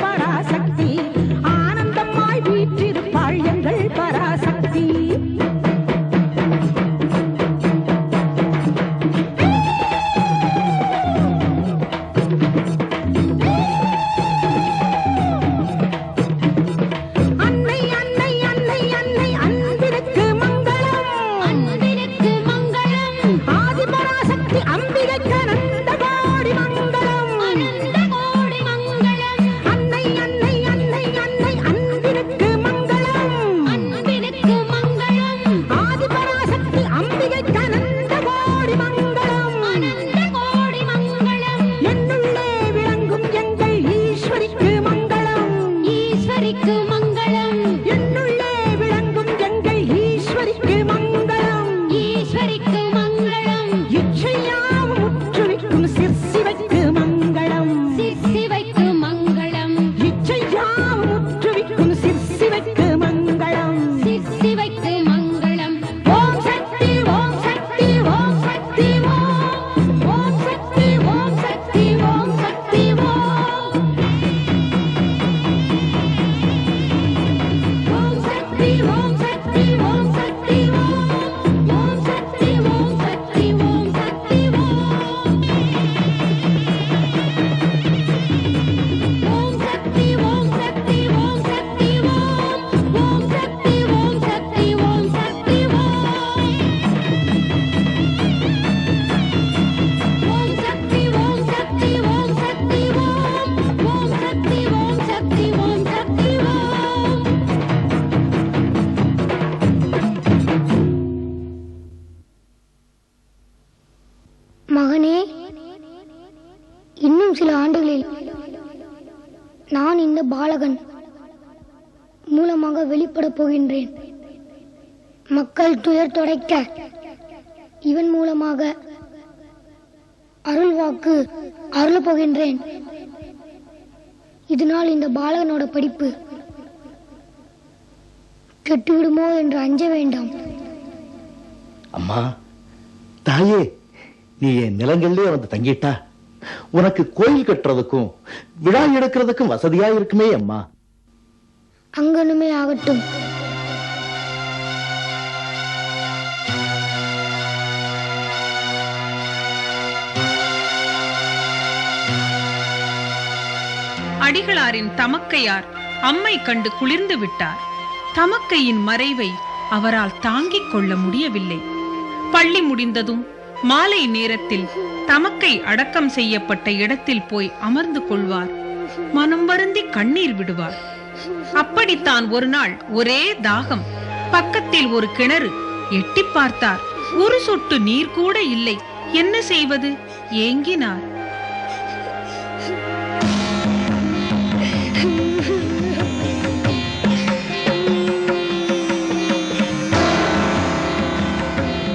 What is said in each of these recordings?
பராசக்தி, ஆனந்தமாய் வீற்றிருப்பாள் எங்கள் பராசக்தி. மகனே, இன்னும் சில ஆண்டுகளில் நான் இந்த பாலகன் மூலமாக வெளிப்பட போகின்றேன். மக்கள் துயர் துடைக்க இவன் மூலமாக அருள் வாக்கு அருள் போகின்றேன். இதனால் இந்த பாலகனோட படிப்பு கெட்டுவிடுமோ என்று அஞ்ச வேண்டாம். அம்மா, தாயே, நீ என் நிலங்களிலே வந்து தங்கிட்டா உனக்கு கோயில் கட்டுறதுக்கும் விழா எடுக்கிறதுக்கும் வசதியா இருக்குமே அம்மா. அங்கனுமே ஆகட்டும். அடிகளாரின் தமக்கையார் அம்மை கண்டு குளிர்ந்து விட்டார். தமக்கையின் மறைவை அவரால் தாங்கிக் கொள்ள முடியவில்லை. பள்ளி முடிந்ததும் மாலை நேரத்தில் தமக்கை அடக்கம் செய்யப்பட்ட இடத்தில் போய் அமர்ந்து கொள்வார். மனம் வருந்தி கண்ணீர் விடுவார். அப்படித்தான் ஒரு நாள் ஒரே தாகம். பக்கத்தில் ஒரு கிணறு. எட்டி பார்த்தார். ஒரு சொட்டு நீர் கூட இல்லை. என்ன செய்வது? ஏங்கினார்.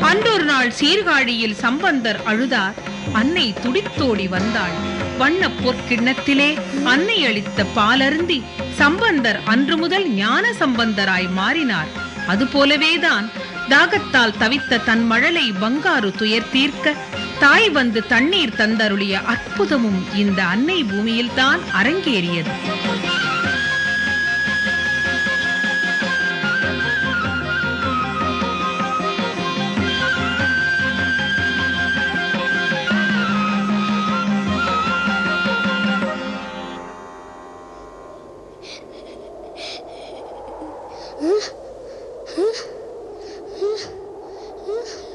அன்றொரு நாள் சீர்காழியில் சம்பந்தர் அழுதார். அன்னை துடித்தோடி வந்தாள். வண்ண பொற்கிண்ணத்திலே அன்னை அளித்த பாலருந்தி சம்பந்தர் அன்று முதல் ஞான சம்பந்தராய் மாறினார். அதுபோலவேதான் தாகத்தால் தவித்த தன் மழலை பங்காரு துயர் தீர்க்க தாய் வந்து தண்ணீர் தந்தருளிய அற்புதமும் இந்த அன்னை பூமியில்தான் அரங்கேறியது.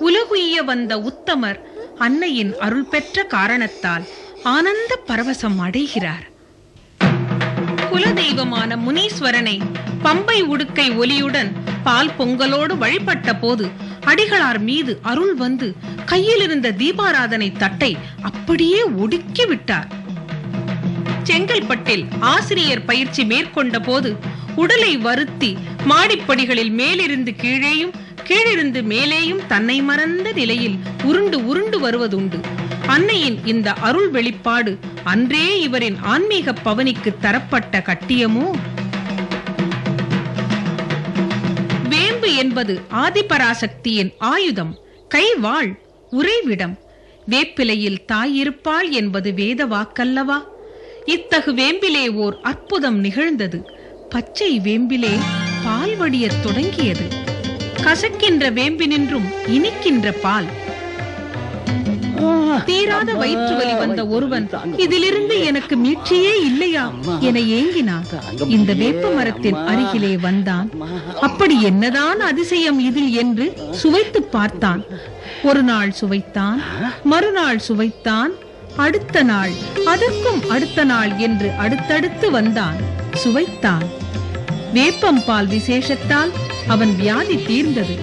உலகுய்ய வந்த உத்தமர் அன்னையின் அருள் பெற்ற காரணத்தால் ஆனந்த பரவசம் அடைகிறார். குலதெய்வமான முனீஸ்வரனை பம்பை உடுக்கை ஒலியுடன் பால் பொங்கலோடு வழிபட்ட போது அடிகளார் மீது அருள் வந்து கையிலிருந்த தீபாராதனை தட்டை அப்படியே ஒடுக்கி விட்டார். செங்கல்பட்டில் ஆசிரியர் பயிற்சி மேற்கொண்ட போது உடலை வருத்தி மாடிப்படிகளில் மேலிருந்து கீழேயும் கீழிருந்து மேலேயும் தன்னை மறந்த நிலையில் உருண்டு உருண்டு வருவதுண்டு. அன்னையின் இந்த அருள் வெளிப்பாடு அன்றே இவரின் ஆன்மீக பவனிக்கு தரப்பட்ட கட்டியமோ? வேம்பு என்பது ஆதிபராசக்தியின் ஆயுதம், கைவாள், உறைவிடம். வேப்பிலையில் தாய் இருப்பாள் என்பது வேத வாக்கல்லவா? இத்தகு வேம்பிலே ஓர் அற்புதம் நிகழ்ந்தது. பச்சை வேம்பிலே பால் வடியத் தொடங்கியது. கசக்கின்ற வேம்பினின்றும் இனிக்கின்ற பால். தீராத வயிற்று வலி வந்த ஒருவன் இதிலிருந்து எனக்கு மீட்சியே இல்லையா என ஏங்கினான். இந்த வேப்ப மரத்தின் அருகிலே வந்தான். அப்படி என்னதான் அதிசயம் இதில் என்று சுவைத்து பார்த்தான். ஒரு நாள் சுவைத்தான், மறுநாள் சுவைத்தான், அடுத்த நாள், அதற்கும் அடுத்த நாள் என்று அடுத்தடுத்து வந்தான். சுவைத்தான். வேப்பம் பால் விசேஷத்தால் அவன் வியாதி தீர்ந்தது.